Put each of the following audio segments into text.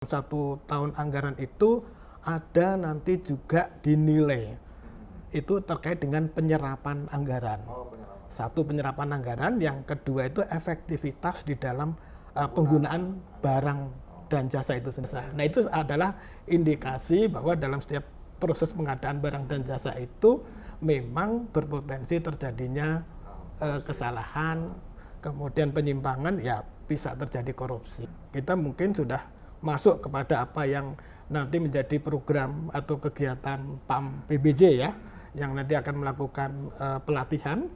1 tahun anggaran itu ada nanti juga dinilai. Itu terkait dengan penyerapan anggaran. Satu, penyerapan anggaran, yang kedua itu efektivitas di dalam penggunaan barang dan jasa itu sendiri. Nah, itu adalah indikasi bahwa dalam setiap proses pengadaan barang dan jasa itu memang berpotensi terjadinya kesalahan, kemudian penyimpangan, ya bisa terjadi korupsi. Kita mungkin sudah masuk kepada apa yang nanti menjadi program atau kegiatan PAM PBJ ya, yang nanti akan melakukan pelatihan.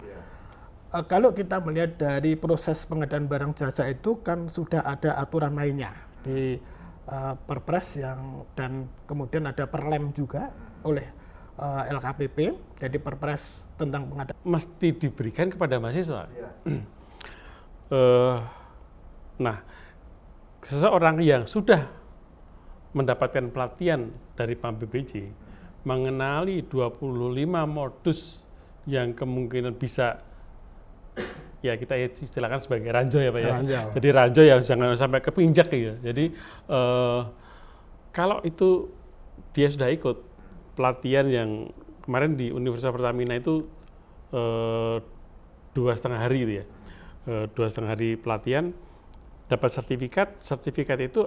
Kalau kita melihat dari proses pengadaan barang jasa itu kan sudah ada aturan mainnya di Perpres dan kemudian ada Perlem juga oleh LKPP, jadi Perpres tentang pengadaan. Mesti diberikan kepada mahasiswa. Nah, seseorang yang sudah mendapatkan pelatihan dari PAM PBJ mengenali 25 modus yang kemungkinan bisa, ya kita istilahkan sebagai ranjau ya Pak ya. Ranjau. Jadi ranjau yang jangan sampai kepinjak ya. Jadi kalau itu dia sudah ikut pelatihan yang kemarin di Universitas Pertamina itu 2,5 hari itu ya. 2,5 hari pelatihan, dapat sertifikat itu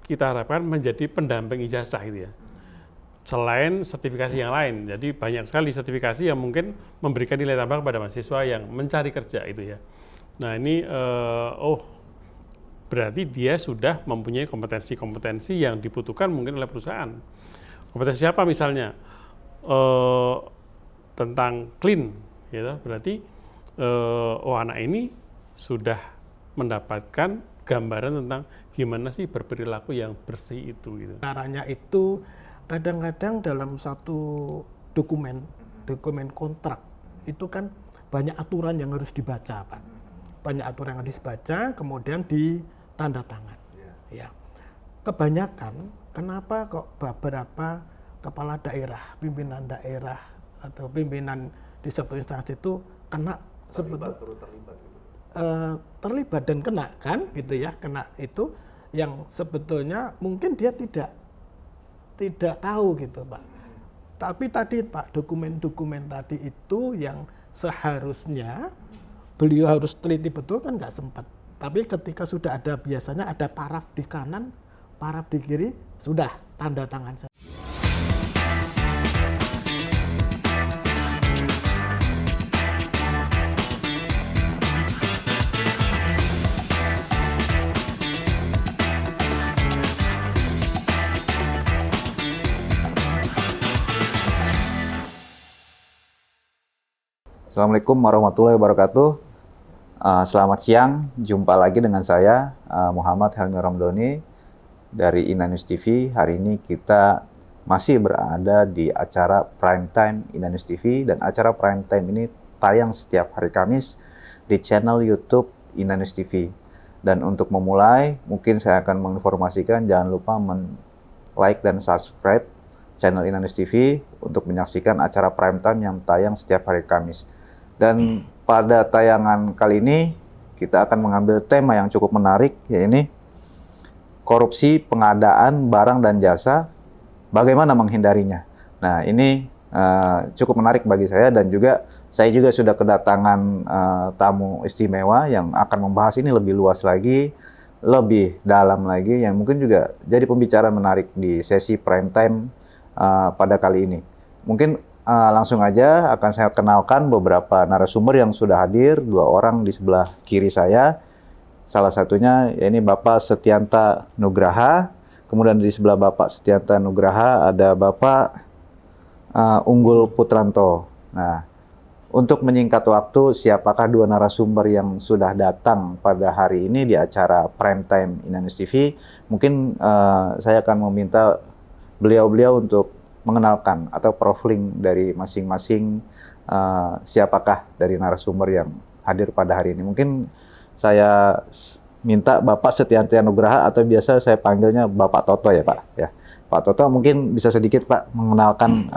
kita harapkan menjadi pendamping ijazah gitu ya. Selain sertifikasi yang lain, jadi banyak sekali sertifikasi yang mungkin memberikan nilai tambah kepada mahasiswa yang mencari kerja itu ya. Nah ini, berarti dia sudah mempunyai kompetensi-kompetensi yang dibutuhkan mungkin oleh perusahaan. Kompetensi apa misalnya? Tentang clean, gitu. Berarti anak ini sudah mendapatkan gambaran tentang gimana sih berperilaku yang bersih itu. Gitu. Caranya itu kadang-kadang dalam satu dokumen kontrak itu kan banyak aturan yang harus dibaca, Pak. Banyak aturan yang harus dibaca, kemudian ditanda tangan. Ya. Kebanyakan, kenapa kok beberapa kepala daerah, pimpinan daerah atau pimpinan di satu instansi itu kena terlibat dan kena kan, gitu ya, kena itu yang sebetulnya mungkin dia tidak tahu gitu Pak. Tapi tadi Pak, dokumen-dokumen tadi itu yang seharusnya beliau harus teliti betul kan nggak sempat. Tapi ketika sudah ada, biasanya ada paraf di kanan, paraf di kiri, sudah tanda tangan saja. Assalamualaikum warahmatullahi wabarakatuh. Selamat siang, jumpa lagi dengan saya Muhammad Helmi Ramdhani dari Inanews TV. Hari ini kita masih berada di acara Prime Time Inanews TV, dan acara Prime Time ini tayang setiap hari Kamis di channel YouTube Inanews TV. Dan untuk memulai, mungkin saya akan menginformasikan jangan lupa like dan subscribe channel Inanews TV untuk menyaksikan acara Prime Time yang tayang setiap hari Kamis. Dan pada tayangan kali ini kita akan mengambil tema yang cukup menarik, yaitu korupsi pengadaan barang dan jasa, bagaimana menghindarinya. Nah ini cukup menarik bagi saya, dan saya juga sudah kedatangan tamu istimewa yang akan membahas ini lebih luas lagi, lebih dalam lagi, yang mungkin juga jadi pembicaraan menarik di sesi prime time pada kali ini. Mungkin langsung aja akan saya kenalkan beberapa narasumber yang sudah hadir, 2 orang di sebelah kiri saya. Salah satunya ini Bapak Setianta Nugraha, kemudian di sebelah Bapak Setianta Nugraha ada Bapak Unggul Putranto. Nah, untuk menyingkat waktu, siapakah 2 narasumber yang sudah datang pada hari ini di acara Prime Time Inanews TV? Mungkin saya akan meminta beliau-beliau untuk mengenalkan atau profiling dari masing-masing siapakah dari narasumber yang hadir pada hari ini. Mungkin saya minta Bapak Setianta Nugraha, atau biasa saya panggilnya Bapak Toto ya Pak. Ya, Pak Toto mungkin bisa sedikit Pak mengenalkan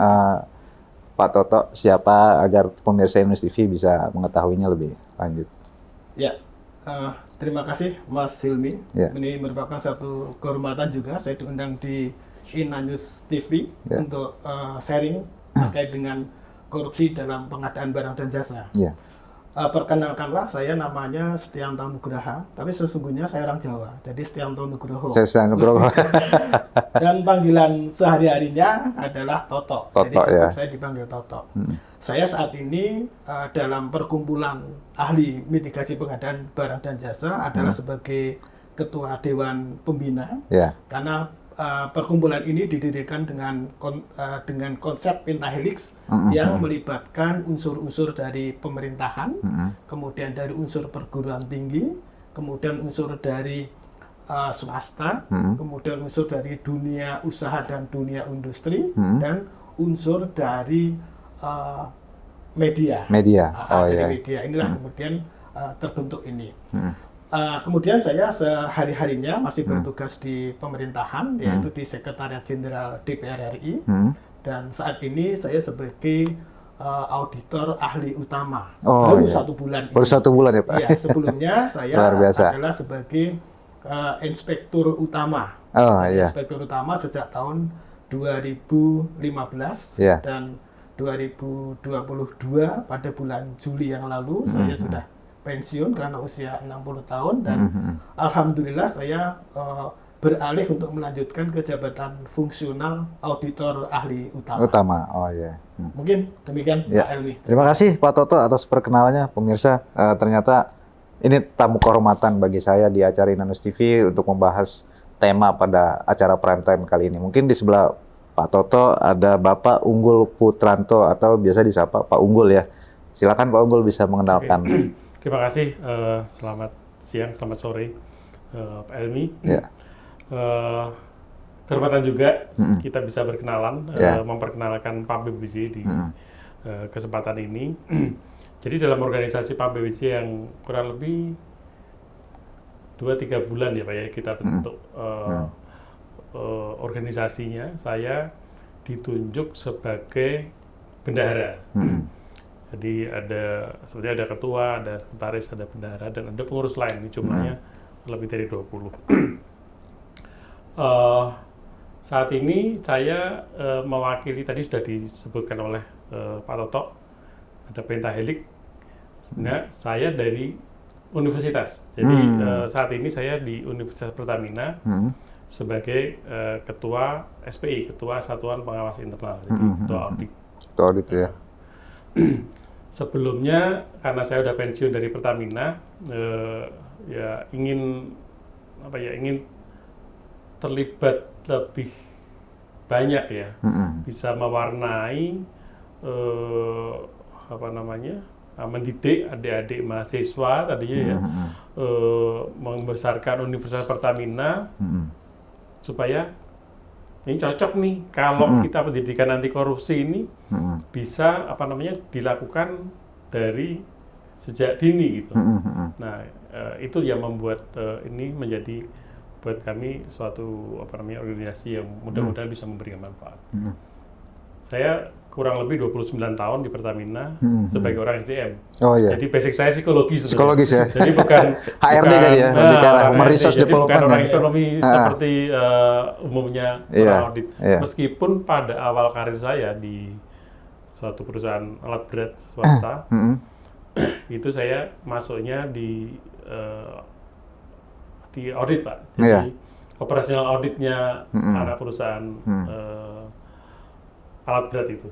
Pak Toto siapa, agar pemirsa Inanews TV bisa mengetahuinya lebih lanjut. Ya, Terima kasih Mas Hilmi. Ya. Ini merupakan satu kehormatan juga saya diundang di Inanews TV Ya. untuk sharing terkait dengan korupsi dalam pengadaan barang dan jasa. Ya. Perkenalkanlah, saya namanya Setianto Nugraha, tapi sesungguhnya saya orang Jawa, jadi Setianto Nugroho. Saya sedang Nugroho. Dan panggilan sehari-harinya adalah Toto. Toto, Jadi cukup ya. saya dipanggil Toto. Saya saat ini dalam perkumpulan ahli mitigasi pengadaan barang dan jasa adalah sebagai ketua Dewan Pembina. Ya. Karena perkumpulan ini didirikan dengan konsep pentahelix yang melibatkan unsur-unsur dari pemerintahan, kemudian dari unsur perguruan tinggi, kemudian unsur dari swasta, kemudian unsur dari dunia usaha dan dunia industri, dan unsur dari media. Dari media inilah kemudian terbentuk ini. Kemudian saya sehari-harinya masih bertugas di pemerintahan, yaitu di Sekretariat Jenderal DPR RI, dan saat ini saya sebagai auditor ahli utama. Baru 1 bulan ini. Baru 1 bulan ya Pak? Iya, sebelumnya saya adalah sebagai inspektur utama. Inspektur utama sejak tahun 2015 dan 2022 pada bulan Juli yang lalu saya sudah pensiun karena usia 60 tahun dan alhamdulillah saya beralih untuk melanjutkan ke jabatan fungsional auditor ahli utama. Mungkin demikian Pak Elmi. Terima kasih Pak Toto atas perkenalannya. Pemirsa, ternyata ini tamu kehormatan bagi saya di acara Inanews TV untuk membahas tema pada acara prime time kali ini. Mungkin di sebelah Pak Toto ada Bapak Unggul Putranto atau biasa disapa Pak Unggul ya. Silakan Pak Unggul bisa mengenalkan. Terima kasih, selamat siang, selamat sore, Pak Elmi. Kehormatan juga kita bisa berkenalan, memperkenalkan Pak PBBJ di kesempatan ini. Jadi dalam organisasi Pak PBBJ yang kurang lebih 2-3 bulan ya Pak ya, kita bentuk organisasinya, saya ditunjuk sebagai bendahara. Jadi sebenarnya ada ketua, ada sekretaris, ada bendahara, dan ada pengurus lain. Ini jumlahnya lebih dari 20. Saat ini saya mewakili, tadi sudah disebutkan oleh Pak Toto, ada pentahelix. Sebenarnya saya dari universitas. Jadi saat ini saya di Universitas Pertamina sebagai ketua SPI, Ketua Satuan Pengawas Internal, jadi ketua audit. Ketua audit ya. Sebelumnya karena saya udah pensiun dari Pertamina, ya ingin terlibat lebih banyak ya, bisa mewarnai mendidik adik-adik mahasiswa tadinya ya, membesarkan Universitas Pertamina supaya ini cocok nih kalau kita pendidikan anti korupsi ini bisa dilakukan dari sejak dini gitu. Nah, itu yang membuat ini menjadi buat kami suatu organisasi yang mudah-mudahan bisa memberikan manfaat. Saya kurang lebih 29 tahun di Pertamina sebagai orang SDM. Jadi basic saya psikologi. Psikologis ya. Jadi bukan HRD jadi ya, lebih ke arah research development. Bukan orang ekonomi seperti umumnya orang audit. Meskipun pada awal karir saya di suatu perusahaan alat berat swasta, itu saya masuknya di audit Pak. Jadi operasional auditnya anak perusahaan alat berat itu.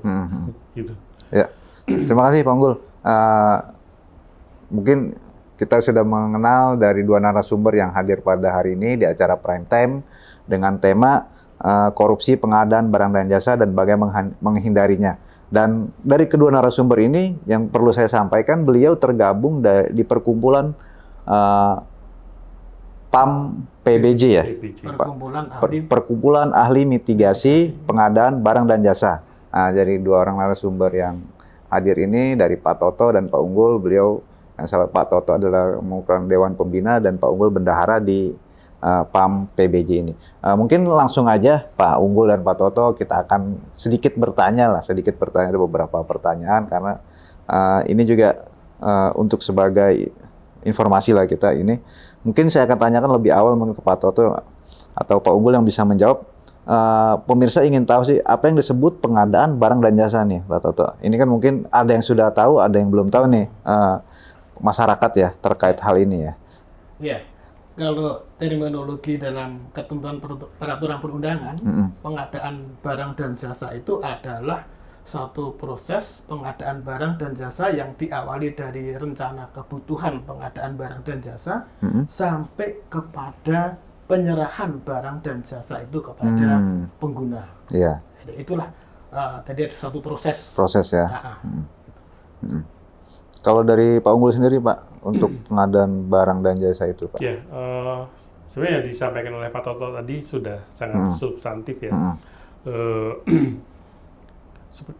Gitu. Ya. Terima kasih Pak Unggul. Mungkin kita sudah mengenal dari 2 narasumber yang hadir pada hari ini di acara Prime Time dengan tema korupsi pengadaan barang dan jasa dan bagaimana menghindarinya. Dan dari kedua narasumber ini yang perlu saya sampaikan, beliau tergabung di perkumpulan PAM PBJ ya, Perkumpulan Ahli Mitigasi Pengadaan Barang dan Jasa. Nah, jadi 2 orang narasumber yang hadir ini dari Pak Toto dan Pak Unggul. Beliau, Pak Toto adalah merupakan Dewan Pembina dan Pak Unggul bendahara di PAM PBJ ini. Mungkin langsung aja Pak Unggul dan Pak Toto kita akan sedikit bertanya, ada beberapa pertanyaan karena ini juga untuk sebagai informasi lah kita ini. Mungkin saya akan tanyakan lebih awal mungkin ke Pak Toto atau Pak Unggul yang bisa menjawab. Pemirsa ingin tahu sih apa yang disebut pengadaan barang dan jasa nih, Pak Toto. Ini kan mungkin ada yang sudah tahu, ada yang belum tahu nih masyarakat ya terkait hal ini ya. Ya, kalau terminologi dalam ketentuan peraturan perundangan, pengadaan barang dan jasa itu adalah satu proses pengadaan barang dan jasa yang diawali dari rencana kebutuhan pengadaan barang dan jasa sampai kepada penyerahan barang dan jasa itu kepada pengguna. Iya. Jadi itulah tadi ada satu proses. Proses ya. Kalau dari Pak Unggul sendiri Pak, untuk pengadaan barang dan jasa itu Pak? Ya, sebenarnya yang disampaikan oleh Pak Toto tadi sudah sangat substantif ya.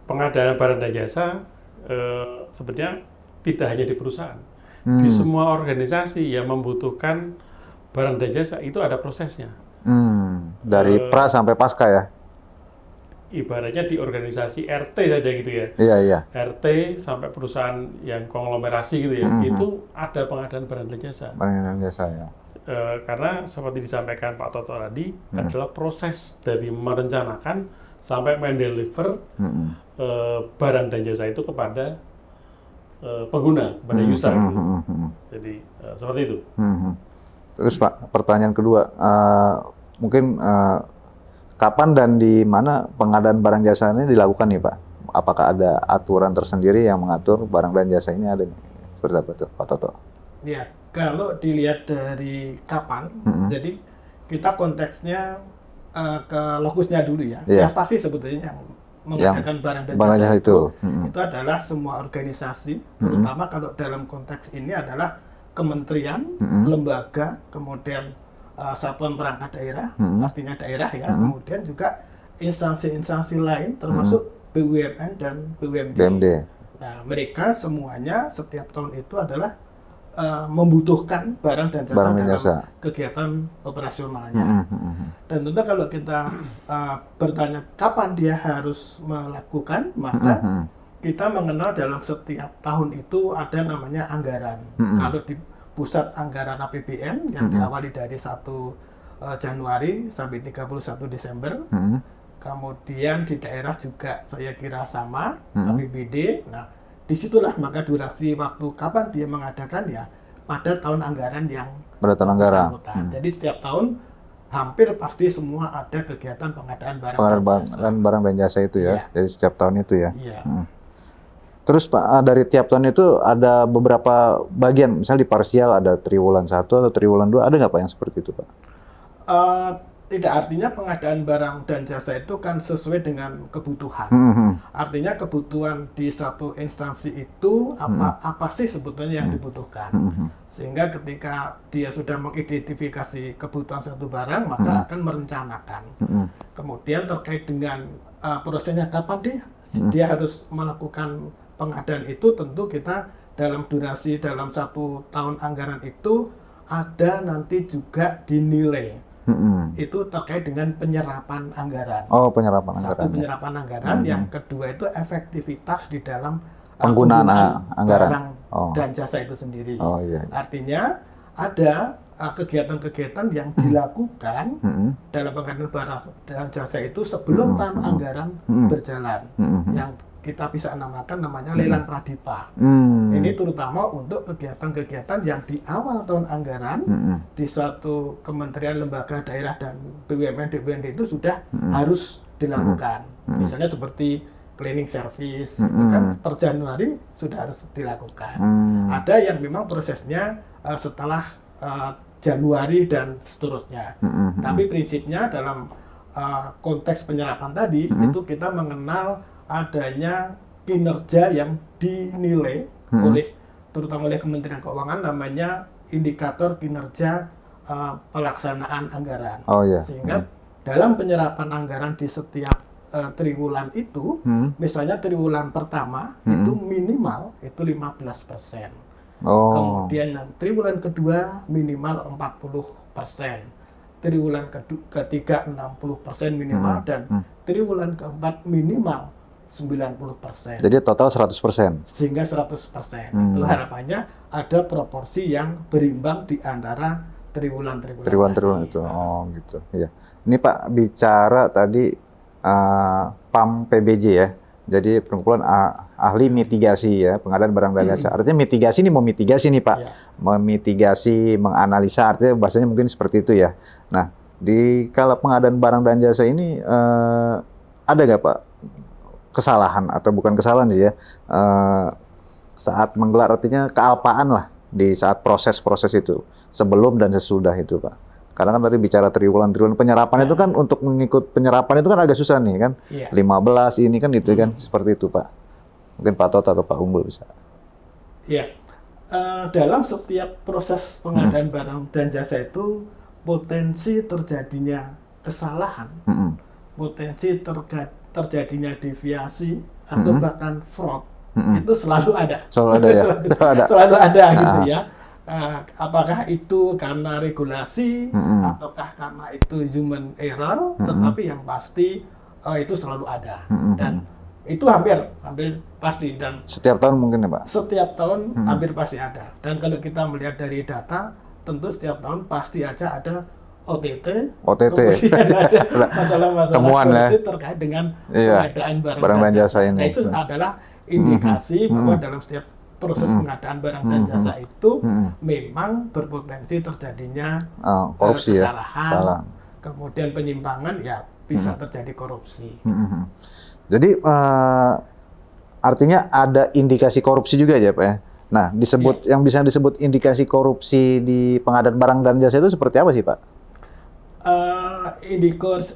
Pengadaan barang dan jasa sebenarnya tidak hanya di perusahaan, di semua organisasi yang membutuhkan barang dan jasa itu ada prosesnya. Dari pra sampai pasca ya? Ibaratnya di organisasi RT saja gitu ya. Iya. RT sampai perusahaan yang konglomerasi gitu ya, itu ada pengadaan barang dan jasa. Barang dan jasa ya. Karena seperti disampaikan Pak Toto tadi, adalah proses dari merencanakan sampai mendeliver barang dan jasa itu kepada pengguna, kepada user. Jadi seperti itu. Terus Pak, pertanyaan kedua, mungkin kapan dan di mana pengadaan barang jasa ini dilakukan nih Pak? Apakah ada aturan tersendiri yang mengatur barang dan jasa ini ada nih? Seperti apa tuh Pak Toto? Ya, kalau dilihat dari kapan, jadi kita konteksnya ke lokusnya dulu ya. Siapa sih sebetulnya yang mengadakan barang dan jasa itu? Itu adalah semua organisasi, terutama kalau dalam konteks ini adalah kementerian, lembaga, kemudian satuan perangkat daerah, artinya daerah ya, kemudian juga instansi-instansi lain termasuk BUMN dan BUMD. Nah, mereka semuanya setiap tahun itu adalah membutuhkan barang dan jasa dalam kegiatan operasionalnya. Dan tentu kalau kita bertanya kapan dia harus melakukan, maka kita mengenal dalam setiap tahun itu ada namanya anggaran. Kalau di pusat anggaran APBN yang diawali dari 1 Januari sampai 31 Desember. Kemudian di daerah juga saya kira sama, APBD. Nah, disitulah maka durasi waktu kapan dia mengadakan ya pada tahun anggaran yang bersangkutan. Jadi setiap tahun hampir pasti semua ada kegiatan pengadaan barang dan jasa itu ya. Jadi setiap tahun itu ya. Iya. Terus Pak, dari tiap tahun itu ada beberapa bagian, misalnya di parsial ada triwulan 1 atau triwulan 2, ada nggak Pak yang seperti itu Pak? Tidak, artinya pengadaan barang dan jasa itu kan sesuai dengan kebutuhan. Artinya kebutuhan di satu instansi itu apa sih sebetulnya yang dibutuhkan. Sehingga ketika dia sudah mengidentifikasi kebutuhan satu barang, maka akan merencanakan. Kemudian terkait dengan prosesnya kapan dia harus melakukan pengadaan itu, tentu kita dalam durasi dalam 1 tahun anggaran itu ada nanti juga dinilai. Itu terkait dengan penyerapan anggaran. Oh, penyerapan anggaran. Satu penyerapan anggaran, yang kedua itu efektivitas di dalam penggunaan anggaran barang dan jasa itu sendiri. Iya. Artinya ada kegiatan-kegiatan yang dilakukan dalam pengadaan barang dan jasa itu sebelum tahun anggaran berjalan, yang kita bisa namanya lelang pradipa. Ini terutama untuk kegiatan-kegiatan yang di awal tahun anggaran di suatu kementerian, lembaga, daerah, dan BUMN, BUMD itu sudah harus dilakukan. Misalnya seperti cleaning service, itu kan per Januari sudah harus dilakukan. Ada yang memang prosesnya setelah Januari dan seterusnya. Tapi prinsipnya dalam konteks penyerapan tadi itu kita mengenal adanya kinerja yang dinilai terutama oleh Kementerian Keuangan, namanya indikator kinerja pelaksanaan anggaran. Sehingga dalam penyerapan anggaran di setiap triwulan itu, misalnya triwulan pertama itu minimal itu 15%. Kemudian triwulan kedua minimal 40%. Triwulan ketiga 60% minimal, dan triwulan keempat minimal 90%. Jadi total 100%. Sehingga 100%. Itu harapannya ada proporsi yang berimbang di antara triwulan Triwulan itu. Oh gitu. Iya. Ini Pak bicara tadi PAM PBJ ya. Jadi perkumpulan ahli mitigasi ya, pengadaan barang dan jasa. Artinya mitigasi ini mau mitigasi nih Pak. Ya. Memitigasi, menganalisa, artinya bahasanya mungkin seperti itu ya. Nah, di kala pengadaan barang dan jasa ini ada nggak Pak kesalahan atau bukan kesalahan sih ya, saat menggelar, artinya kealpaan lah di saat proses-proses itu, sebelum dan sesudah itu Pak. Karena kan tadi bicara triwulan penyerapan itu kan, untuk mengikut penyerapan itu kan agak susah nih kan. Iya. 15 ini kan gitu kan, seperti itu Pak. Mungkin Pak Toto atau Pak Unggul bisa. Ya, dalam setiap proses pengadaan barang dan jasa itu potensi terjadinya kesalahan, potensi terjadinya deviasi atau bahkan fraud itu selalu ada. Selalu ada ya. Selalu ada gitu ya. Apakah itu karena regulasi ataukah karena itu human error, tetapi yang pasti itu selalu ada dan itu hampir pasti, dan setiap tahun mungkin ya Pak? Setiap tahun hampir pasti ada. Dan kalau kita melihat dari data, tentu setiap tahun pasti aja ada OTT. Kemudian ada masalah-masalah temuan korupsi terkait dengan pengadaan barang dan jasa ini. Nah, itu adalah indikasi bahwa dalam setiap proses pengadaan barang dan jasa itu memang berpotensi terjadinya korupsi, kesalahan, kemudian penyimpangan, ya bisa terjadi korupsi. Jadi artinya ada indikasi korupsi juga ya Pak ya. Nah, yang bisa disebut indikasi korupsi di pengadaan barang dan jasa itu seperti apa sih Pak?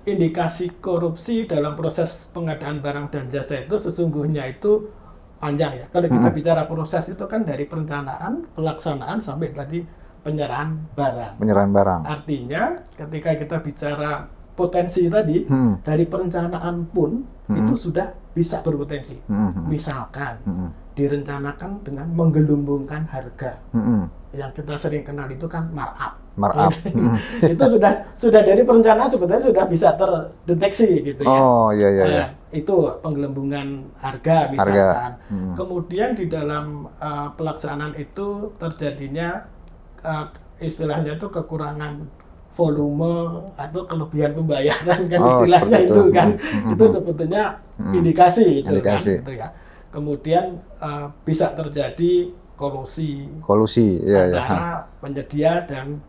Indikasi korupsi dalam proses pengadaan barang dan jasa itu sesungguhnya itu panjang ya. Kalau kita bicara proses itu kan dari perencanaan, pelaksanaan sampai tadi penyerahan barang. Penyerahan barang. Artinya ketika kita bicara potensi tadi, dari perencanaan pun itu sudah bisa berpotensi. Misalkan direncanakan dengan menggelembungkan harga. Yang kita sering kenal itu kan markup. Itu sudah dari perencanaan sebetulnya sudah bisa terdeteksi gitu ya. Oh iya. Itu penggelembungan harga misalkan. Kemudian di dalam pelaksanaan itu terjadinya istilahnya itu kekurangan volume atau kelebihan pembayaran kan, istilahnya itu kan. Itu sebetulnya indikasi itu kan gitu ya. Kemudian bisa terjadi kolusi antara penyedia dan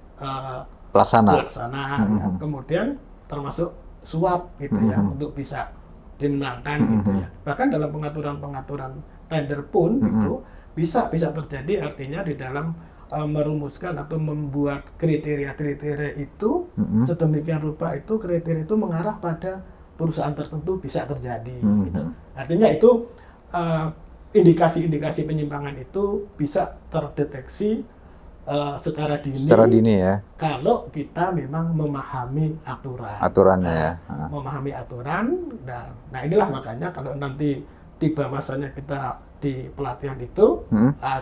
pelaksana ya. Kemudian termasuk suap gitu ya, untuk bisa dimenangkan gitu ya. Bahkan dalam pengaturan tender pun itu bisa terjadi, artinya di dalam merumuskan atau membuat kriteria itu sedemikian rupa itu kriteria itu mengarah pada perusahaan tertentu bisa terjadi gitu. Artinya itu indikasi-indikasi penyimpangan itu bisa terdeteksi secara dini ya. Kalau kita memang memahami aturannya ya. Memahami aturan. Nah inilah makanya kalau nanti tiba masanya kita di pelatihan itu,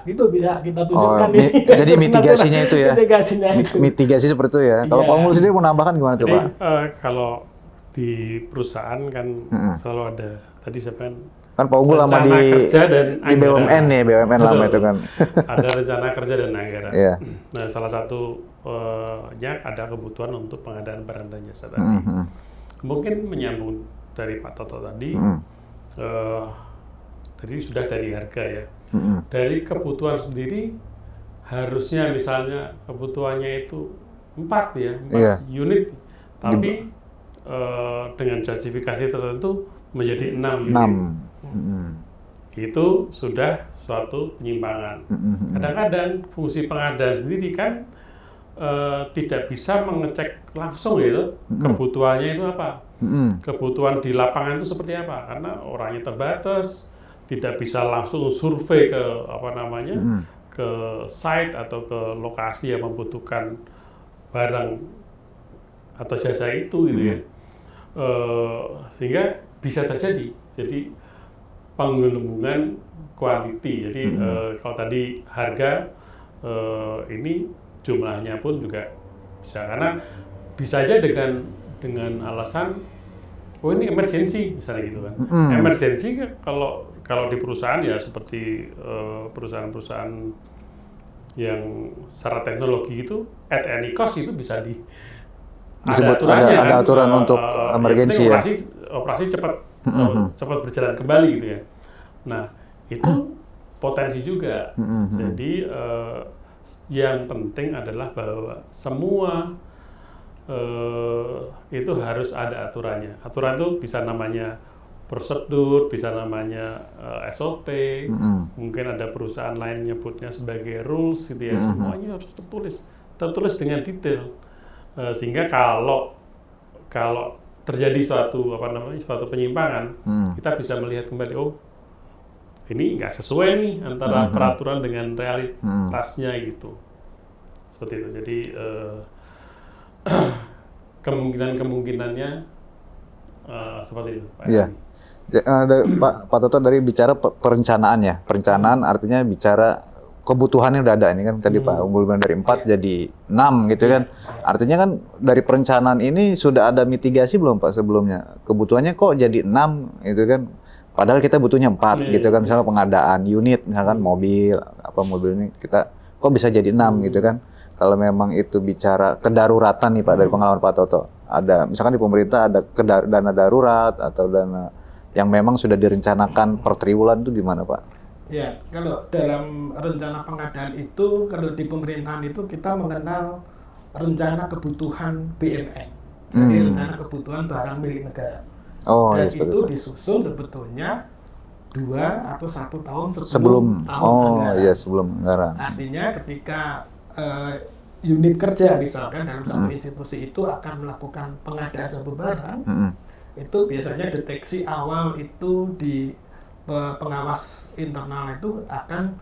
itu bisa kita tunjukkan jadi mitigasinya itu ya. Mitigasi seperti itu ya. Kalau Pak Mul sendiri mau nambahkan gimana tuh Pak? Kalau di perusahaan kan selalu ada, tadi saya kan Pak Unggul lama di BUMN nih, BUMN lama itu kan. Ada rencana kerja dan anggaran. Nah, salah satunya ada kebutuhan untuk pengadaan barang dan jasa tadi. Mungkin menyambung dari Pak Toto tadi, tadi sudah dari harga ya. Dari kebutuhan sendiri, harusnya misalnya kebutuhannya itu 4 unit, tapi dengan justifikasi tertentu menjadi 6 unit. Itu sudah suatu penyimpangan. Kadang-kadang fungsi pengadaan sendiri kan tidak bisa mengecek langsung gitu kebutuhannya itu apa, kebutuhan di lapangan itu seperti apa, karena orangnya terbatas, tidak bisa langsung survei ke ke site atau ke lokasi yang membutuhkan barang atau jasa itu gitu ya. Sehingga bisa terjadi penggelembungan quality. Jadi kalau tadi harga ini jumlahnya pun juga bisa, karena bisa aja dengan alasan ini emergency misalnya gitu kan. Emergency kalau di perusahaan ya seperti perusahaan-perusahaan yang secara teknologi itu at any cost itu bisa Disebut aturannya ada kan, aturan untuk emergensi ya. operasi cepat berjalan kembali gitu ya. Nah itu potensi juga. Jadi yang penting adalah bahwa semua itu harus ada aturannya. Aturan itu bisa namanya prosedur, bisa namanya SOP, mungkin ada perusahaan lain nyebutnya sebagai rules gitu ya. Semuanya harus tertulis dengan detail. Sehingga kalau terjadi suatu penyimpangan, kita bisa melihat kembali, oh ini nggak sesuai nih antara peraturan dengan realitasnya gitu, seperti itu. Jadi kemungkinannya seperti itu, Pak. Iya. Pak Toto dari bicara perencanaan ya, perencanaan artinya bicara kebutuhannya udah ada. Ini kan tadi Pak Unggul bilang dari 4 jadi 6 gitu kan. Artinya kan dari perencanaan ini sudah ada mitigasi belum Pak sebelumnya? Kebutuhannya kok jadi 6 gitu kan. Padahal kita butuhnya 4 gitu kan. Misalnya pengadaan unit, misalkan mobil ini kita kok bisa jadi 6 gitu kan. Kalau memang itu bicara kedaruratan nih Pak dari pengalaman Pak Toto. Ada misalkan di pemerintah ada dana darurat atau dana yang memang sudah direncanakan per triwulan itu gimana Pak? Ya, kalau dalam rencana pengadaan itu, kalau di pemerintahan itu kita mengenal rencana kebutuhan BMN. Jadi rencana kebutuhan barang milik negara. Dan ya, itu disusun sebetulnya 2 atau 1 tahun sebelum tahun anggaran. Iya, sebelum anggaran. Artinya ketika unit kerja misalkan dalam satu institusi itu akan melakukan pengadaan satu barang, itu biasanya deteksi awal itu di pengawas internal itu akan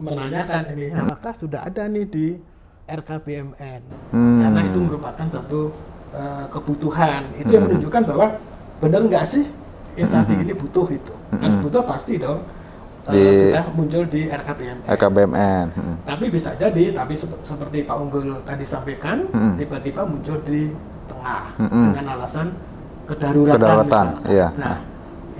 menanyakan ini apakah sudah ada nih di RKBMN, karena itu merupakan satu kebutuhan. Itu yang menunjukkan bahwa benar nggak sih instansi ini butuh itu. Kan butuh pasti dong sudah muncul di RKBMN. Tapi bisa jadi, seperti Pak Unggul tadi sampaikan, tiba-tiba muncul di tengah dengan alasan kedaruratan. Iya. Nah,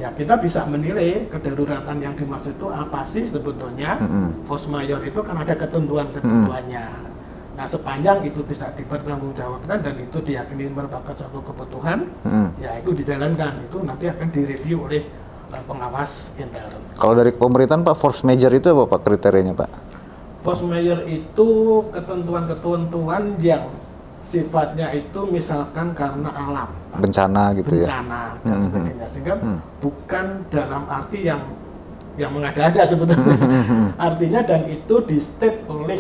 ya kita bisa menilai kedaruratan yang dimaksud itu apa sih sebetulnya. Force majeure itu kan ada ketentuannya. Nah, sepanjang itu bisa dipertanggungjawabkan dan itu diyakini merupakan suatu kebutuhan, ya itu dijalankan. Itu nanti akan direview oleh pengawas intern. Kalau dari pemerintahan Pak, force majeure itu apa Pak kriterianya Pak? Force majeure itu ketentuan-ketentuan yang sifatnya itu misalkan karena alam, bencana gitu bencana dan sebagainya, sehingga bukan dalam arti yang mengada-ada sebetulnya. Artinya dan itu di state oleh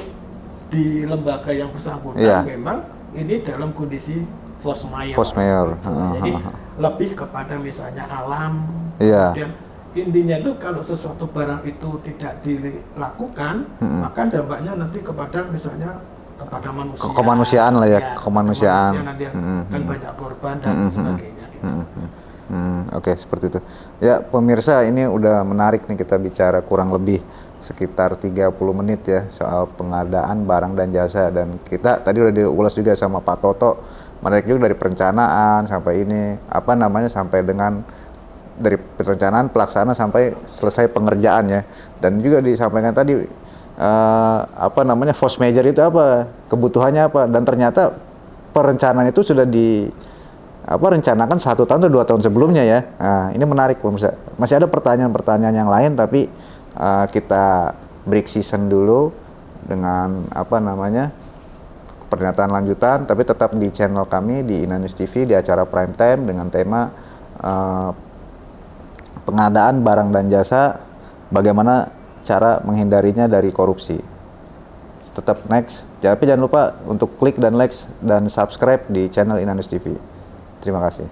di lembaga yang bersangkutan, memang ini dalam kondisi force majeure. Jadi lebih kepada misalnya alam. Kemudian intinya itu kalau sesuatu barang itu tidak dilakukan, maka dampaknya nanti kepada misalnya kepada manusia. Kemanusiaan lah ya, kemanusiaan. Nanti akan banyak korban dan sebagainya. Gitu. Oke, seperti itu. Ya, pemirsa, ini udah menarik nih kita bicara kurang lebih sekitar 30 menit ya soal pengadaan barang dan jasa, dan kita tadi udah diulas juga sama Pak Toto, menarik juga dari perencanaan sampai ini sampai dengan dari perencanaan pelaksanaan sampai selesai pengerjaan ya, dan juga disampaikan tadi force majeure itu apa, kebutuhannya apa, dan ternyata perencanaan itu sudah rencanakan 1 tahun atau 2 tahun sebelumnya ya. Nah, ini menarik pemirsa. Masih ada pertanyaan-pertanyaan yang lain, tapi kita break season dulu dengan pernyataan lanjutan, tapi tetap di channel kami di Inanews TV di acara Prime Time dengan tema pengadaan barang dan jasa, bagaimana cara menghindarinya dari korupsi. Tetap next. Tapi jangan lupa untuk klik dan like dan subscribe di channel Inanews TV. Terima kasih.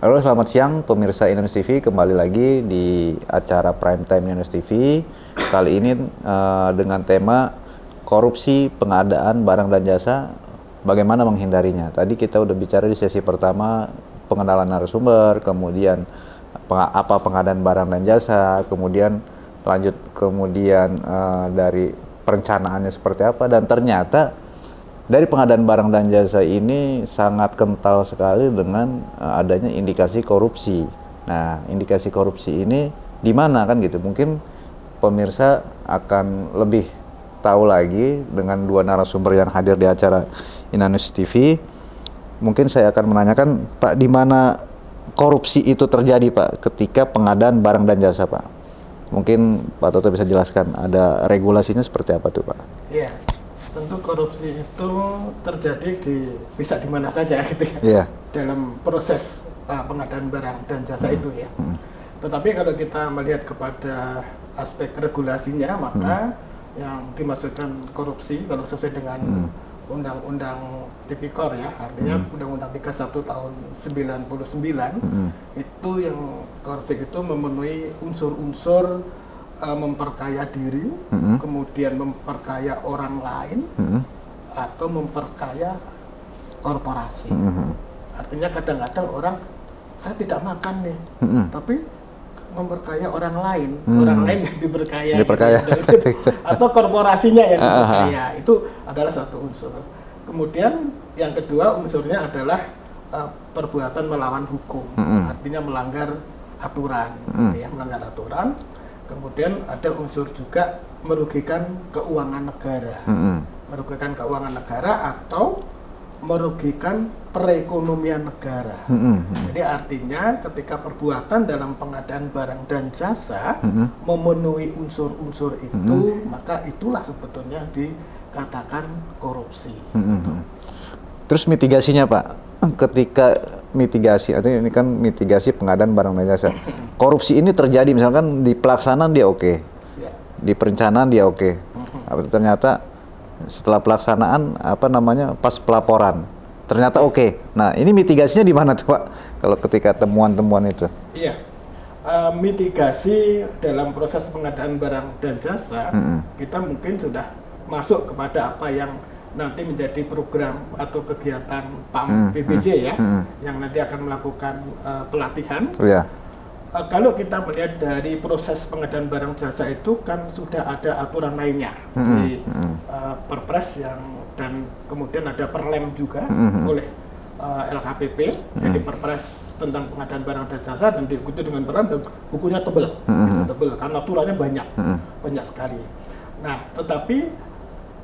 Halo, selamat siang pemirsa Inanews TV, kembali lagi di acara Prime Time Inanews TV. Kali ini dengan tema korupsi pengadaan barang dan jasa, bagaimana menghindarinya. Tadi kita udah bicara di sesi pertama pengenalan narasumber, kemudian pengadaan barang dan jasa, kemudian dari perencanaannya seperti apa, dan ternyata dari pengadaan barang dan jasa ini sangat kental sekali dengan adanya indikasi korupsi. Nah, indikasi korupsi ini di mana kan gitu? Mungkin pemirsa akan lebih tahu lagi dengan dua narasumber yang hadir di acara Inanews TV. Mungkin saya akan menanyakan, Pak, di mana korupsi itu terjadi, Pak, ketika pengadaan barang dan jasa, Pak? Mungkin Pak Toto bisa jelaskan, ada regulasinya seperti apa tuh, Pak? Iya, tentu korupsi itu terjadi bisa di mana saja gitu ya. Iya. Dalam proses pengadaan barang dan jasa itu ya. Tetapi kalau kita melihat kepada aspek regulasinya, maka yang dimaksudkan korupsi kalau sesuai dengan Undang-Undang Tipikor ya, artinya Undang-Undang 31 tahun 99 itu yang korupsi itu memenuhi unsur-unsur memperkaya diri, kemudian memperkaya orang lain, atau memperkaya korporasi. Artinya kadang-kadang orang, saya tidak makan nih, tapi memperkaya orang lain yang diperkaya. Gitu. Atau korporasinya yang diperkaya, itu adalah satu unsur. Kemudian yang kedua unsurnya adalah perbuatan melawan hukum, artinya melanggar aturan, gitu ya, melanggar aturan. Kemudian ada unsur juga merugikan keuangan negara, merugikan keuangan negara atau merugikan perekonomian negara. Jadi artinya ketika perbuatan dalam pengadaan barang dan jasa memenuhi unsur-unsur itu, maka itulah sebetulnya dikatakan korupsi. Terus mitigasinya, Pak? Ketika mitigasi, artinya ini kan mitigasi pengadaan barang dan jasa. Korupsi ini terjadi misalkan di pelaksanaan dia oke, di perencanaan dia oke. Ternyata setelah pelaksanaan pas pelaporan ternyata oke. Nah, ini mitigasinya di mana tuh, Pak? Kalau ketika temuan-temuan itu? Iya, mitigasi dalam proses pengadaan barang dan jasa kita mungkin sudah masuk kepada apa yang nanti menjadi program atau kegiatan PAM PBJ ya, yang nanti akan melakukan pelatihan. Kalau kita melihat dari proses pengadaan barang jasa itu kan sudah ada aturan mainnya di Perpres dan kemudian ada Perlem juga oleh LKPP, jadi Perpres tentang pengadaan barang dan jasa, dan diikuti dengan Perlem, dan bukunya tebel, tebel karena aturannya banyak sekali. Nah, tetapi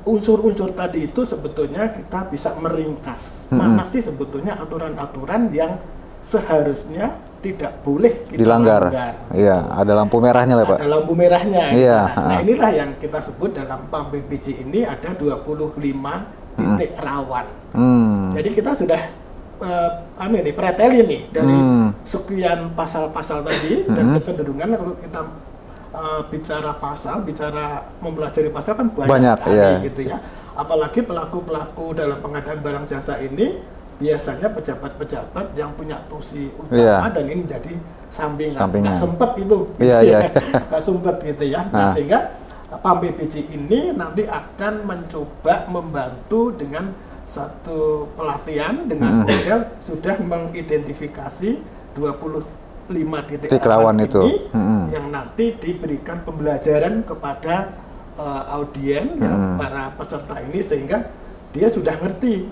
unsur-unsur tadi itu sebetulnya kita bisa meringkas mana sih sebetulnya aturan-aturan yang seharusnya tidak boleh kita dilanggar. Iya, ada lampu merahnya lah, Pak. Ada lampu merahnya. Iya. Nah, inilah yang kita sebut dalam PAM PBJ ini ada 25 titik rawan. Jadi kita sudah pretelin nih dari sekian pasal-pasal tadi, dan kecenderungan kalau kita bicara mempelajari pasal kan banyak sekali gitu ya. Apalagi pelaku-pelaku dalam pengadaan barang jasa ini biasanya pejabat-pejabat yang punya tusi utama, dan ini jadi sampingan. Nggak sempet itu, nggak sempet gitu ya. Nah, sehingga PAM PBJ ini nanti akan mencoba membantu dengan satu pelatihan dengan model sudah mengidentifikasi 25 titik rawan itu yang nanti diberikan pembelajaran kepada audien para peserta ini, sehingga dia sudah ngerti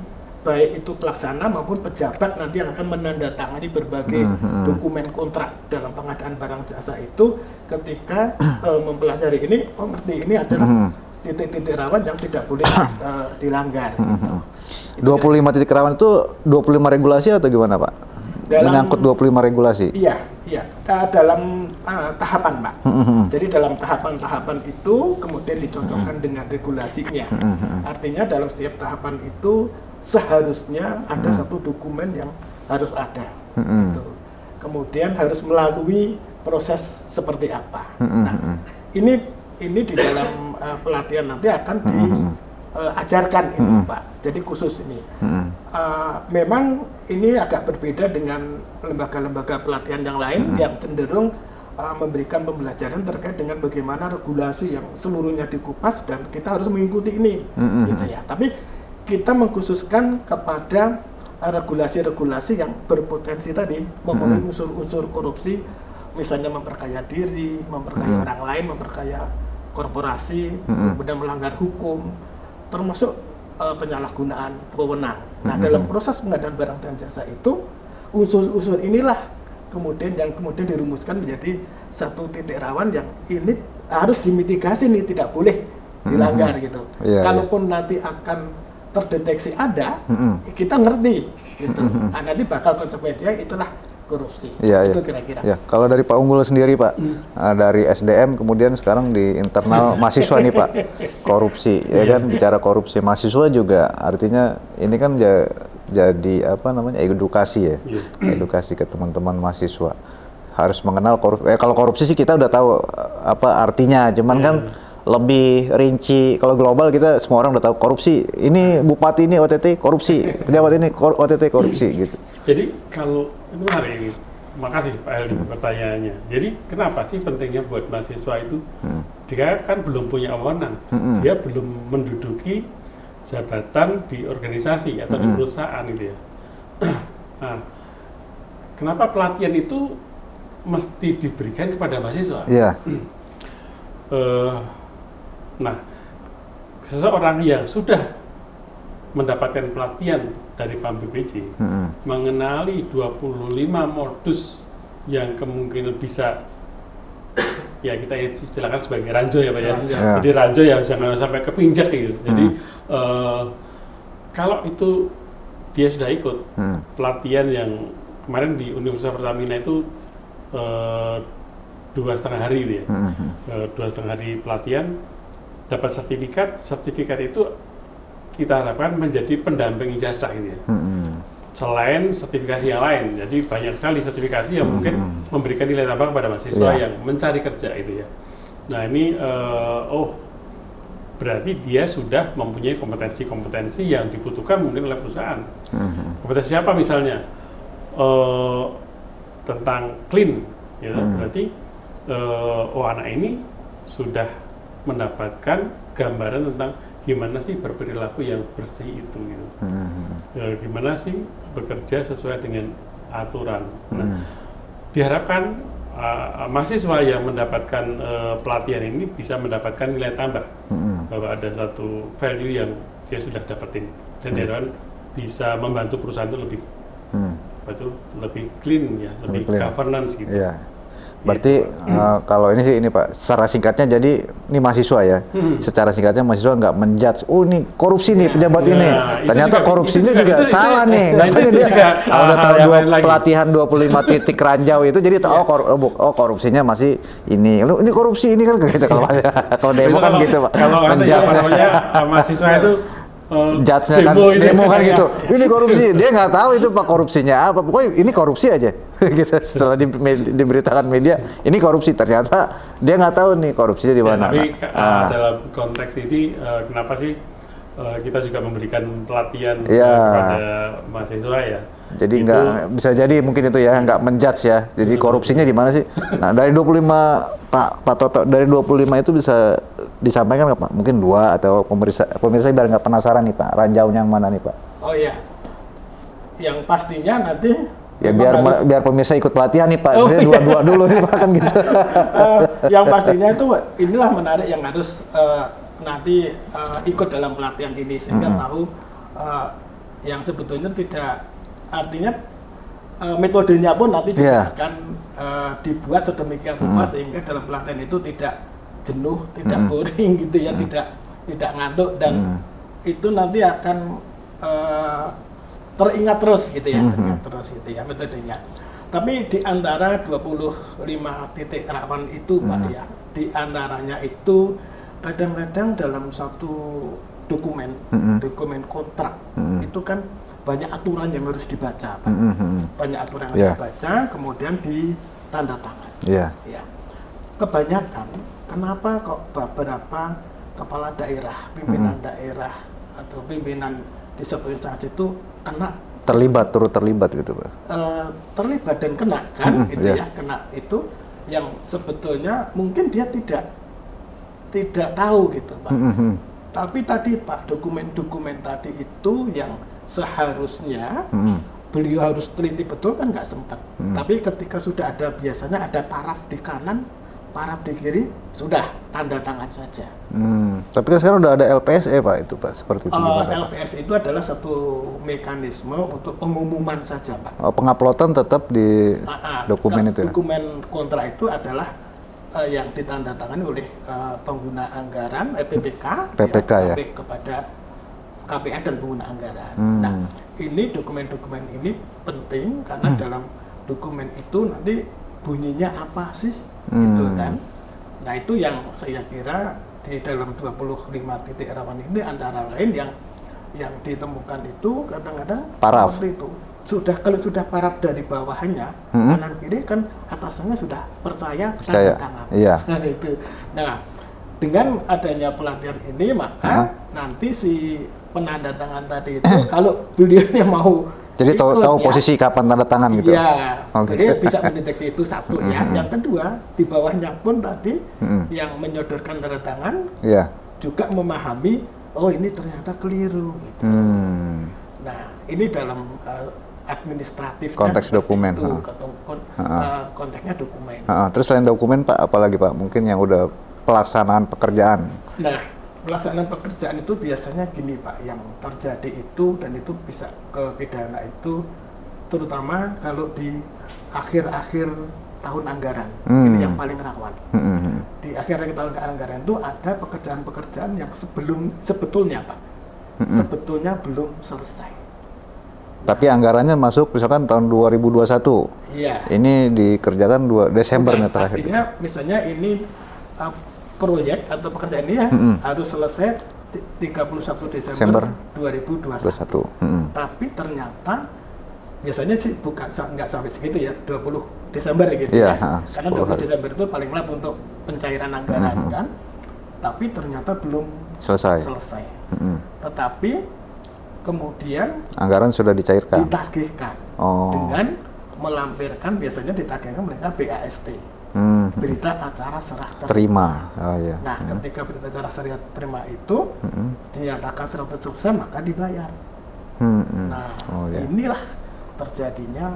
baik itu pelaksana maupun pejabat nanti yang akan menandatangani berbagai dokumen kontrak dalam pengadaan barang jasa itu. Ketika mempelajari ini, ngerti ini adalah titik-titik rawan yang tidak boleh dilanggar. 25 titik rawan itu 25 regulasi atau gimana, Pak? Menyangkut 25 regulasi? Iya, dalam tahapan, Pak. Jadi dalam tahapan-tahapan itu kemudian dicocokkan dengan regulasinya. Artinya dalam setiap tahapan itu seharusnya ada satu dokumen yang harus ada. Gitu. Kemudian harus melalui proses seperti apa. Nah, ini di dalam pelatihan nanti akan diajarkan ini, Pak. Jadi khusus ini. Memang ini agak berbeda dengan lembaga-lembaga pelatihan yang lain yang cenderung memberikan pembelajaran terkait dengan bagaimana regulasi yang seluruhnya dikupas dan kita harus mengikuti ini, gitu ya. Tapi kita mengkhususkan kepada regulasi-regulasi yang berpotensi tadi memenuhi unsur-unsur korupsi, misalnya memperkaya diri, memperkaya orang lain, memperkaya korporasi, kemudian melanggar hukum, termasuk penyalahgunaan wewenang. Nah, dalam proses pengadaan barang dan jasa itu unsur-unsur inilah kemudian dirumuskan menjadi satu titik rawan yang ini harus dimitigasi nih, tidak boleh dilanggar gitu. Kalaupun nanti akan terdeteksi ada, kita ngerti gitu. Nah, nanti bakal konsekuensinya itulah korupsi. Itu kira-kira. Kalau dari Pak Unggul sendiri Pak, dari SDM kemudian sekarang di internal mahasiswa nih Pak, korupsi ya kan, bicara korupsi mahasiswa juga artinya ini kan jadi apa namanya, edukasi ya, edukasi ke teman-teman mahasiswa harus mengenal korupsi. Kalau korupsi sih kita udah tahu apa artinya, cuman kan lebih rinci. Kalau global kita semua orang udah tahu korupsi. Ini bupati ini OTT korupsi, pejabat ini OTT korupsi gitu. Jadi kalau itu hari ini, makasih Pak Heldi pertanyaannya. Jadi kenapa sih pentingnya buat mahasiswa itu? Dia kan belum punya wewenang, dia belum menduduki jabatan di organisasi atau di perusahaan gitu ya. Nah, kenapa pelatihan itu mesti diberikan kepada mahasiswa? Nah, seseorang yang sudah mendapatkan pelatihan dari PAM-BPJ mengenali 25 modus yang kemungkinan bisa ya kita istilahkan sebagai ranjau ya Pak ya. Jadi ranjau yang jangan sampai kepinjak gitu. Jadi kalau itu dia sudah ikut pelatihan yang kemarin di Universitas Pertamina itu 2,5 hari gitu ya. 2,5 hari pelatihan, dapat sertifikat itu kita harapkan menjadi pendamping ijazah gitu ya. Selain sertifikasi yang lain, jadi banyak sekali sertifikasi yang mungkin memberikan nilai tambah kepada mahasiswa yang mencari kerja itu ya. Nah ini, berarti dia sudah mempunyai kompetensi-kompetensi yang dibutuhkan mungkin oleh perusahaan. Kompetensi apa misalnya? Tentang clean, ya, berarti anak ini sudah mendapatkan gambaran tentang gimana sih berperilaku yang bersih itu gitu. Gimana sih bekerja sesuai dengan aturan. Nah, diharapkan mahasiswa yang mendapatkan pelatihan ini bisa mendapatkan nilai tambah, bahwa ada satu value yang dia sudah dapetin, dan diharapkan bisa membantu perusahaan itu lebih clean ya, lebih governance gitu. Berarti kalau ini sih ini Pak, secara singkatnya jadi ini mahasiswa ya, secara singkatnya mahasiswa nggak menjudge, oh ini korupsi nih pejabat ini, ternyata korupsinya juga salah nih, nggak tahu dia udah tahu pelatihan 25 titik ranjau itu, jadi tahu korupsinya masih ini korupsi ini kan gitu kalau demo kan gitu Pak, menjudge mahasiswa itu judge-nya kan demo kan gitu, ini korupsi, dia nggak tahu itu Pak korupsinya apa, pokoknya ini korupsi aja gitu. Setelah diberitakan media ini korupsi, ternyata dia nggak tahu nih korupsinya di mana. Tapi dalam konteks ini kenapa sih kita juga memberikan pelatihan kepada mahasiswa ya? Jadi nggak bisa jadi mungkin itu ya, nggak menjudge ya. Jadi korupsinya di mana sih? Nah dari 25 Pak Toto, dari 25 itu bisa disampaikan nggak Pak? Mungkin 2 atau pemirsa biar nggak penasaran nih Pak, ranjaunya yang mana nih Pak? Oh iya, yang pastinya nanti ya biar pemirsa ikut pelatihan nih Pak, dua dulu nih Pak kan gitu. Yang pastinya itu inilah menarik yang harus nanti ikut dalam pelatihan ini sehingga tahu yang sebetulnya tidak, artinya metodenya pun nanti juga akan dibuat sedemikian rupa sehingga dalam pelatihan itu tidak jenuh, tidak boring gitu ya, tidak ngantuk, dan itu nanti akan teringat terus gitu ya, metodenya. Tapi di antara 25 titik rawan itu Pak ya, di antaranya itu kadang-kadang dalam satu dokumen kontrak itu kan banyak aturan yang harus dibaca Pak. Banyak aturan yang harus dibaca, kemudian ditanda tangan. Ya. Kebanyakan, kenapa kok beberapa kepala daerah, pimpinan daerah atau pimpinan di satu instansi itu turut terlibat gitu Pak? Terlibat dan kena kan, gitu ya, kena itu yang sebetulnya mungkin dia tidak tahu gitu Pak. Tapi tadi Pak, dokumen-dokumen tadi itu yang seharusnya beliau harus teliti betul kan nggak sempat. Tapi ketika sudah ada, biasanya ada paraf di kanan, paraf di kiri, sudah tanda tangan saja. Tapi kan sekarang udah ada LPSE Pak, itu Pak, seperti itu gimana Pak? LPS itu adalah satu mekanisme untuk pengumuman saja Pak. Penguploadan tetap di dokumen itu ya? Dokumen kontrak itu adalah yang ditandatangani oleh pengguna anggaran, PPK ya, sampai kepada KPA dan pengguna anggaran. Nah, ini dokumen-dokumen ini penting karena dalam dokumen itu nanti bunyinya apa sih, gitu kan. Nah, itu yang saya kira di dalam 25 titik rawan ini antara lain yang ditemukan itu kadang-kadang paraf seperti itu. Kalau sudah paraf dari bawahnya, kanan kiri kan atasannya sudah percaya tanda tangan. Iya. Nah, itu. Nah, dengan adanya pelatihan ini maka nanti si penanda tangan tadi itu kalau beliaunya mau jadi tahu posisi kapan tanda tangan gitu. Iya. Jadi bisa mendeteksi itu satu ya. Yang kedua, di bawahnya pun tadi yang menyodorkan tanda tangan juga memahami oh ini ternyata keliru gitu. Nah, ini dalam administratif konteks dokumen. Konteksnya dokumen. Terus selain dokumen Pak, apalagi Pak? Mungkin yang udah pelaksanaan pekerjaan. Nah, pelaksanaan pekerjaan itu biasanya gini Pak, yang terjadi itu dan itu bisa ke pidana itu terutama kalau di akhir-akhir tahun anggaran. Ini yang paling rawan. Di akhir-akhir tahun anggaran itu ada pekerjaan-pekerjaan yang sebetulnya Pak, sebetulnya belum selesai. Tapi anggarannya masuk misalkan tahun 2021. Iya. Ini dikerjakan Desember nih terakhir. Artinya misalnya ini proyek atau pekerjaan ini harus selesai 31 Desember 2021. Tapi ternyata biasanya sih nggak sampai segitu ya, 20 Desember gitu ya. Karena 20 Desember itu paling lama untuk pencairan anggaran kan. Tapi ternyata belum selesai. Tetapi kemudian anggaran sudah dicairkan, ditagihkan dengan melampirkan, biasanya ditagihkan mereka BAST, berita acara serah terima. Nah, ketika berita acara serah terima itu dinyatakan 100% maka dibayar. Nah, inilah terjadinya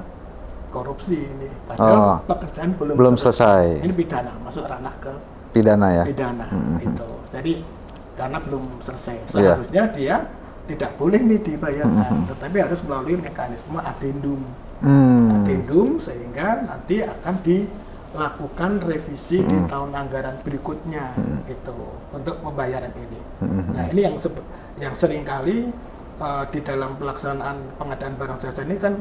korupsi ini. Padahal pekerjaan belum selesai. Ini pidana, masuk ranah ke pidana ya. Pidana itu. Jadi karena belum selesai, seharusnya dia tidak boleh nih dibayarkan, tetapi harus melalui mekanisme adendum. Adendum sehingga nanti akan dilakukan revisi di tahun anggaran berikutnya gitu untuk pembayaran ini. Nah, ini yang seringkali di dalam pelaksanaan pengadaan barang jasa ini kan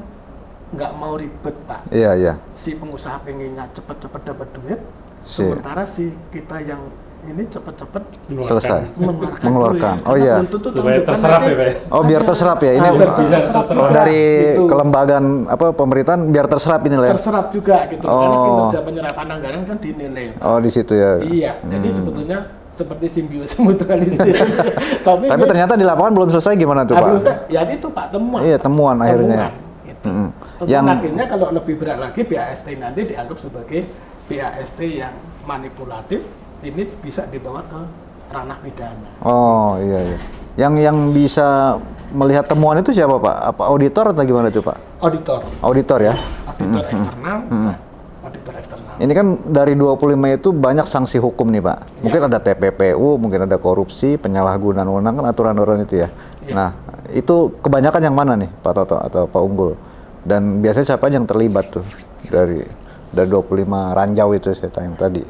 nggak mau ribet Pak. Iya. Si pengusaha pengennya cepet-cepet dapat duit, sementara si kita yang ini cepet-cepet selesai mengeluarkan. Oh iya. Supaya terserap ya Pak. Oh biar terserap ya. Ini dari gitu. Kelembagaan pemerintahan biar terserap ini lah. Terserap juga gitu. Karena kinerja penyerapan anggaran kan dinilai. Oh di situ ya. Iya. Jadi sebetulnya seperti simbiosis mutualistis. Tapi ternyata di lapangan belum selesai, gimana tuh Pak? Ya itu Pak, temuan. Iya, temuan akhirnya. Gitu. Yang akhirnya kalau lebih berat lagi BAST nanti dianggap sebagai BAST yang manipulatif. Ini bisa dibawa ke ranah pidana. Oh iya. Yang bisa melihat temuan itu siapa Pak? Apa auditor atau gimana tuh Pak? Auditor ya? Auditor eksternal, auditor eksternal. Ini kan dari 25 itu banyak sanksi hukum nih Pak. Mungkin ada TPPU, mungkin ada korupsi, penyalahgunaan wewenang, kan aturan-aturan itu ya. Nah, itu kebanyakan yang mana nih Pak Toto atau Pak Unggul? Dan biasanya siapa yang terlibat tuh dari 25 ranjau itu saya tanya tadi?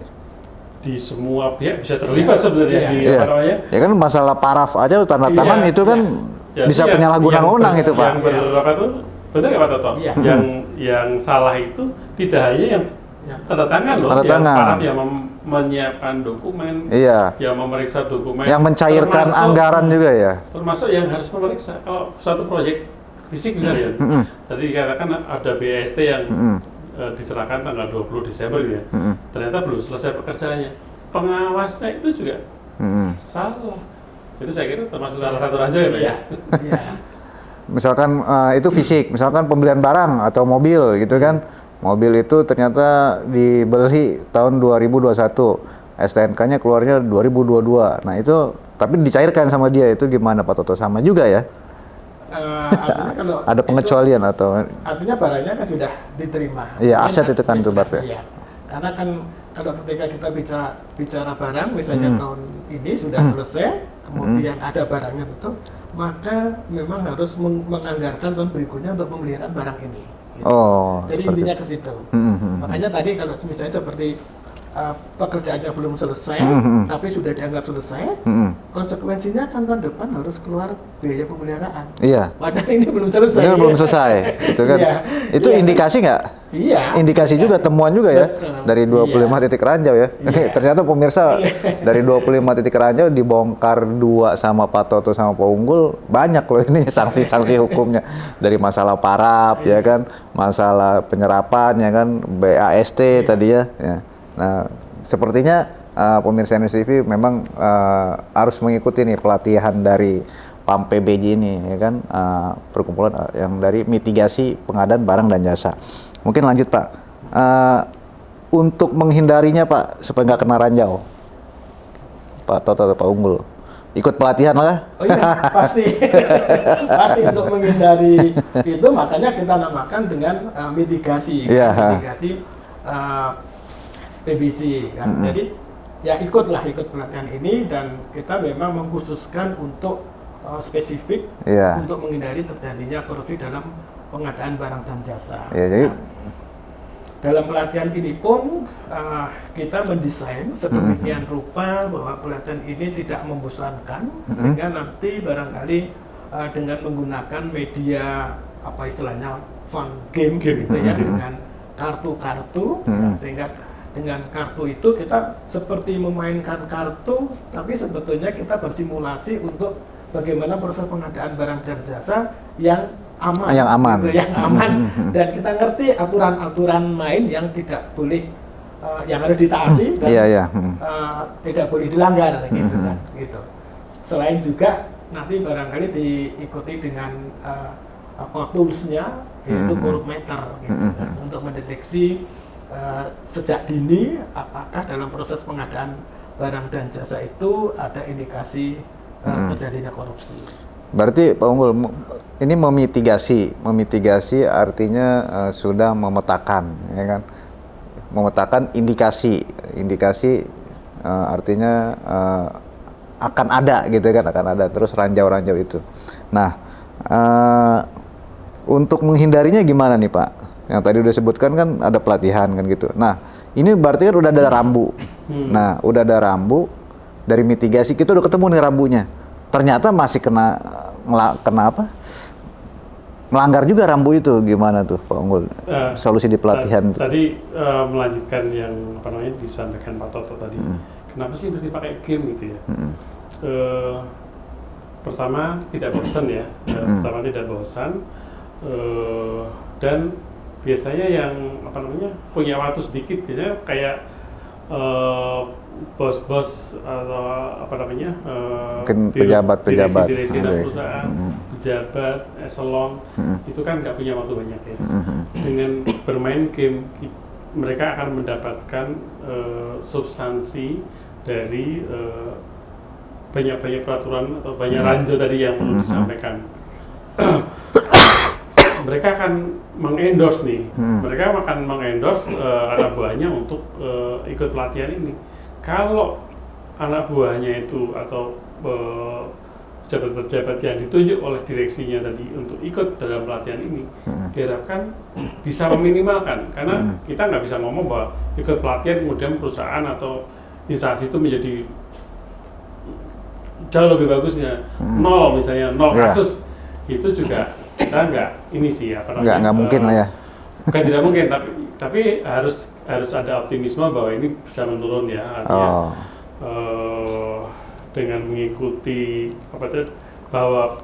Di semua pihak bisa terlibat sebenarnya di apa namanya? Ya kan masalah paraf aja tanda tangan itu kan bisa penyalahgunaan wewenang itu Pak. Yang berapa tuh? Benar nggak Pak Toto? Yang salah itu tidak hanya yang tanda tangan loh, yang paraf yang menyiapkan dokumen, yang memeriksa dokumen, yang mencairkan anggaran juga ya. Termasuk yang harus memeriksa kalau suatu proyek fisik misalnya. Tadi dikatakan ada BAST yang diserahkan tanggal 20 Desember ya. Ternyata belum selesai pekerjaannya. Pengawasnya itu juga salah. Itu saya kira termasuk salah satu ranjau ya Pak ya. Misalkan itu fisik, misalkan pembelian barang atau mobil gitu kan. Mobil itu ternyata dibeli tahun 2021. STNK-nya keluarnya 2022. Nah, itu tapi dicairkan sama dia, itu gimana Pak Toto? Sama juga ya? Artinya kalau Ada pengecualian atau? artinya barangnya kan sudah diterima. Iya, Mungkin aset itu kan tuh, Bart, ya. iya. Karena kan kalau ketika kita bicara barang, misalnya tahun ini sudah selesai, kemudian ada barangnya betul, maka memang harus menganggarkan tahun berikutnya untuk pemeliharaan barang ini. Gitu. Oh, Jadi seperti intinya itu. ke situ. Makanya tadi kalau misalnya seperti pekerjaannya belum selesai, tapi sudah dianggap selesai, konsekuensinya kan tahun depan harus keluar biaya pemeliharaan. Iya. Padahal ini belum selesai. Ini belum selesai, itu kan? Iya. Itu Iya. indikasi nggak? Iya. Indikasi juga, temuan juga ya, Betul. dari 25 titik ranjau ya. Iya. Ternyata pemirsa, dari 25 titik ranjau dibongkar 2 sama Pak Toto sama Pak Unggul, banyak loh ini sanksi-sanksi hukumnya. Dari masalah parap ya kan, masalah penyerapan ya kan, BAST tadi ya. Nah, sepertinya pemirsa Inus TV memang harus mengikuti nih pelatihan dari PAM PBJ ini ya kan, perkumpulan yang dari mitigasi pengadaan barang dan jasa. Mungkin lanjut Pak, untuk menghindarinya Pak supaya nggak kena ranjau, Pak Toto atau Pak Unggul, ikut pelatihan lah. Oh iya, pasti. Pasti untuk menghindari itu, makanya kita namakan dengan mitigasi. Iya. Mitigasi PBJ kan. Jadi ya ikut pelatihan ini, dan kita memang mengkhususkan untuk spesifik Iya. untuk menghindari terjadinya korupsi dalam pengadaan barang dan jasa. Iya, jadi Dalam pelatihan ini pun kita mendesain sedemikian rupa bahwa pelatihan ini tidak membosankan, sehingga nanti barangkali dengan menggunakan media apa istilahnya fun game gitu ya, dengan kartu-kartu, ya, sehingga dengan kartu itu kita seperti memainkan kartu, tapi sebetulnya kita bersimulasi untuk bagaimana proses pengadaan barang dan jasa yang aman, Yang aman. gitu, yang aman, dan kita ngerti aturan-aturan main yang tidak boleh, yang harus ditaati dan iya. tidak boleh dilanggar, gitu kan, gitu. Selain juga nanti barangkali diikuti dengan toolsnya, yaitu Corupmeter, gitu kan, untuk mendeteksi sejak dini apakah dalam proses pengadaan barang dan jasa itu ada indikasi terjadinya korupsi. Berarti Pak Unggul, ini memitigasi artinya sudah memetakan, ya kan? Memetakan indikasi artinya akan ada gitu kan, akan ada terus ranjau-ranjau itu. Nah, untuk menghindarinya gimana nih Pak? Yang tadi udah sebutkan kan ada pelatihan kan gitu. Nah, ini berarti kan udah ada rambu. Nah, udah ada rambu, dari mitigasi kita udah ketemu nih rambunya. Ternyata masih kena apa? Melanggar juga rambu itu, gimana tuh Pak Unggul? Solusi di pelatihan itu. Tadi melanjutkan yang apa namanya disampaikan Pak Toto tadi. Kenapa sih mesti pakai game gitu ya? Pertama tidak bosan ya. Pertama tidak bosan, dan biasanya yang apa namanya punya waktu sedikit, biasanya kayak bos-bos atau apa namanya mungkin pejabat-pejabat direksi perusahaan, pejabat eselon itu kan nggak punya waktu banyak ya. Dengan bermain game mereka akan mendapatkan substansi dari banyak peraturan atau banyak ranjau tadi yang perlu disampaikan. Mereka akan mengendorse nih, mereka akan mengendorse anak buahnya untuk ikut pelatihan ini. Kalau anak buahnya itu atau pejabat-pejabat yang ditunjuk oleh direksinya tadi untuk ikut dalam pelatihan ini, diharapkan bisa meminimalkan, karena kita nggak bisa ngomong bahwa ikut pelatihan kemudian perusahaan atau instansi itu menjadi jauh lebih bagusnya, nol kasus, itu juga kita nggak ini sih apa namanya, nggak mungkin lah ya. Bukan tidak mungkin, tapi harus ada optimisme bahwa ini bisa menurun ya, artinya dengan mengikuti bahwa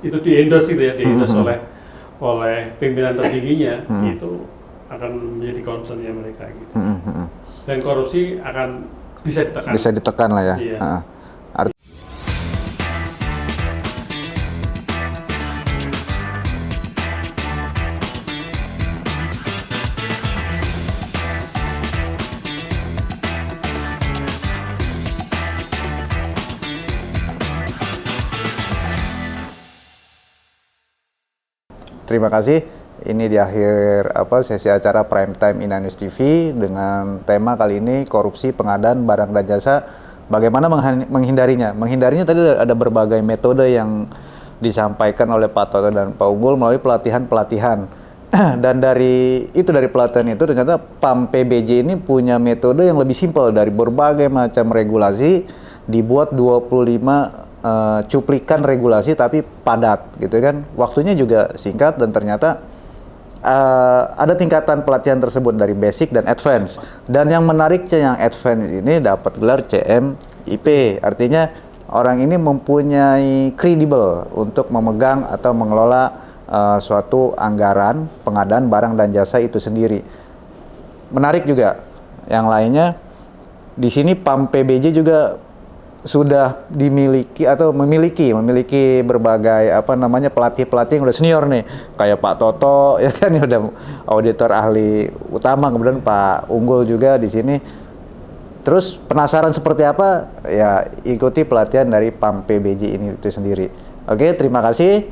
itu di-endorse gitu ya, di-endorse oleh pimpinan tertingginya, itu akan menjadi concern-nya mereka gitu. Dan korupsi akan bisa ditekan lah ya. Iya. terima kasih. Ini di akhir sesi acara Prime Time Inanews TV dengan tema kali ini korupsi pengadaan barang dan jasa. Bagaimana menghindarinya? Menghindarinya tadi ada berbagai metode yang disampaikan oleh Pak Toto dan Pak Unggul melalui pelatihan-pelatihan. Dan dari pelatihan itu ternyata PAM PBJ ini punya metode yang lebih simpel. Dari berbagai macam regulasi dibuat 25 cuplikan regulasi tapi padat gitu kan. Waktunya juga singkat dan ternyata ada tingkatan pelatihan tersebut dari basic dan advance. Dan yang menariknya yang advance ini dapat gelar CMIP. Artinya orang ini mempunyai kredibel untuk memegang atau mengelola suatu anggaran pengadaan barang dan jasa itu sendiri. Menarik juga yang lainnya di sini PAM PBJ juga sudah dimiliki atau memiliki berbagai pelatih-pelatih yang udah senior nih, kayak Pak Toto ya kan, udah auditor ahli utama, kemudian Pak Unggul juga di sini. Terus penasaran seperti apa? Ya ikuti pelatihan dari PAM PBJ ini itu sendiri. Oke, terima kasih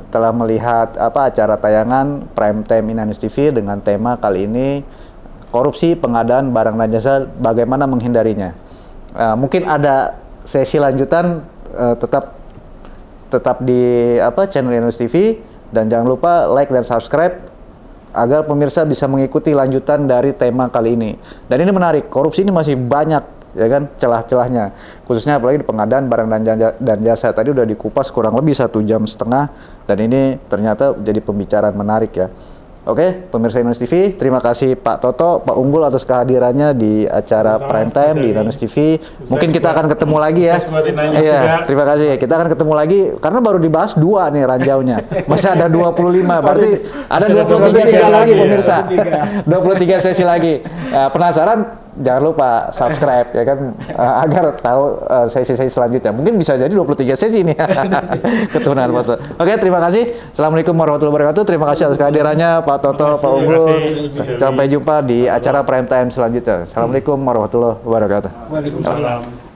telah melihat acara tayangan Prime Time Inanews TV dengan tema kali ini korupsi pengadaan barang dan jasa, bagaimana menghindarinya. Mungkin ada sesi lanjutan, tetap di channel Inanews TV, dan jangan lupa like dan subscribe agar pemirsa bisa mengikuti lanjutan dari tema kali ini. Dan ini menarik, korupsi ini masih banyak ya kan celah-celahnya, khususnya apalagi di pengadaan barang dan jasa. Tadi udah dikupas kurang lebih 1,5 jam, dan ini ternyata jadi pembicaraan menarik ya. Oke, pemirsa Inanews TV, terima kasih Pak Toto, Pak Unggul atas kehadirannya di acara Prime Time di Inanews TV. Mungkin kita akan ketemu lagi ya. Iya, terima kasih. Kita akan ketemu lagi karena baru dibahas 2 nih ranjaunya. Masih ada 25, berarti ada 23 sesi lagi pemirsa. 23 sesi lagi. Penasaran? Jangan lupa subscribe ya kan, agar tahu sesi-sesi selanjutnya. Mungkin bisa jadi 23 sesi nih. Ketemu dengan Pak Toto. Oke, terima kasih. Assalamualaikum warahmatullahi wabarakatuh. Terima kasih atas kehadirannya Pak Toto, Pak Unggul. Sampai jumpa di acara Prime Time selanjutnya. Assalamualaikum warahmatullahi wabarakatuh. Waalaikumsalam.